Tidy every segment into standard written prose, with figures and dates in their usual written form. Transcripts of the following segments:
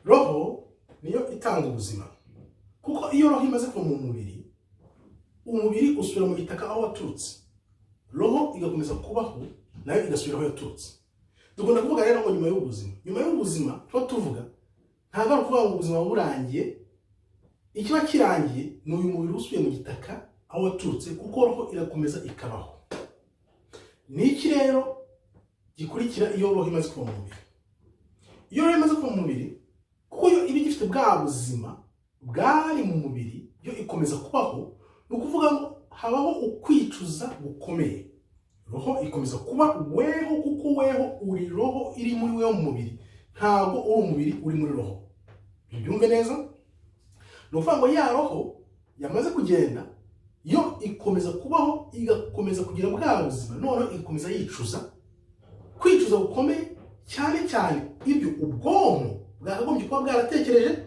Roho niyo itanga ubuzima. Kuko iyo roho imaze kuva mu mubiri, umubiri usubira mu gitaka aho waturutse. Roho igakomeza kubaho nayo igasubira aho yaturutse. Dukunda kuvuga rero ngo nyuma y'ubuzima. Nyuma y'ubuzima tuba tuvuga ntabwo ari ukuvuga ngo ubuzima burangiye. Ikiba kirangiye ni uyu mubiri usubiye mu gitaka aho waturutse, kuko roho irakomeza ikabaho. Niki rero gikurikira iyo roho imaze kuva mu mubiri? Iyo roho imaze kuva mu mubiri, kuko yo iba igifite bwa buzima bwari mu mubiri, yo ikomeza kubaho, ni ukuvuga ngo habaho ukwicuza gukomeye. Roho ikomeza kuba weho, kuko weho uri roho iri muri weho mu mubiri, ntabwo uri umubiri uri muri roho. Byumve neza? Ni ukuvuga ngo ya roho yamaze kugenda, yo ikomeza kubaho, igakomeza kugira bwa buzima, noneho ikomeza yicuza. Kwicuza gukomeye cyane cyane ibyo ubwonko bwakagombye kuba bwaratekereje,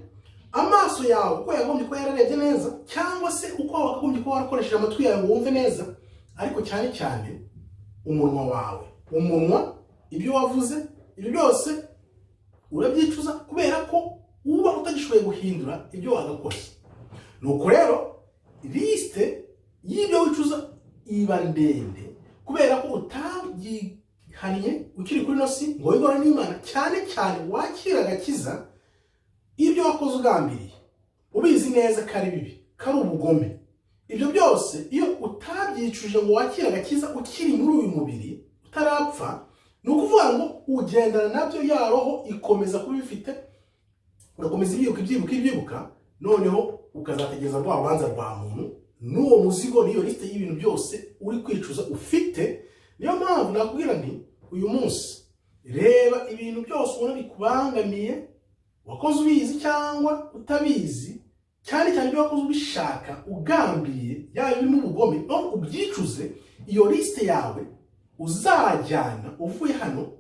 amaso yawe uko yagombye kuba yararebye neza, cyangwa se uko wakagombye kuba warakoresheje amatwi yawe ngo wumve neza, ariko cyane cyane umunwa wawe. Umunwa, ibyo wavuze, ibyo byose urabyicuza kubera ko uba utagishoboye guhindura ibyo wagakoze. Nuko rero liste y'ibyo wicuza iba ndende, kubera ko utabyihaniye ukiri kuri nosi ngo wigore n'Imana, cyane cyane wakira agakiza. Ibyo wakoze ugambiriye ubizi neza ko ari bibi, ko ari ubugome, ibyo byose iyo utabyicuje ngo wakira agakiza ukiri muri uyu mubiri utarapfa, ni ukuvuga ngo ugendana nabyo. Ya roho ikomeza kuba ifite, urakomeza ibyibuka, noneho ukazategereza rwa rubanza rwa muntu n'uwo muzigo n'iyo liste y'ibintu byose uri kwicuza ufite. Niyo mpamvu nakubwira nti uyu munsi reba ibintu byose ubona bikubangamiye, wakoze ubizi cyangwa utabizi, cyane cyane ibyo wakoze ubishaka ugambiriye, yaba birimo ubugome, no ubyicuze. Iyo liste yawe uzajyana uvuye hano,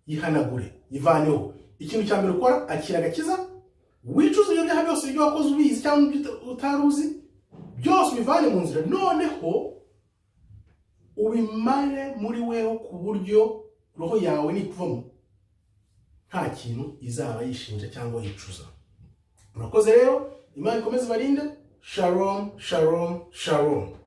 yihanagure, yivaneho. Ikintu cya mbere ukora, akira agakiza, wicuze ibyo byaha byose ibyo wakoze ubizi cyangwa utaruzi, byose ubivane mu nzira, noneho ubimare muri weho, ku buryo roho yawe nikuvamo nta kintu izaba yishinja cyangwa yicuza. Murakoze rero, Imana ikomeze ibarinde. Shalom, shalom, shalom.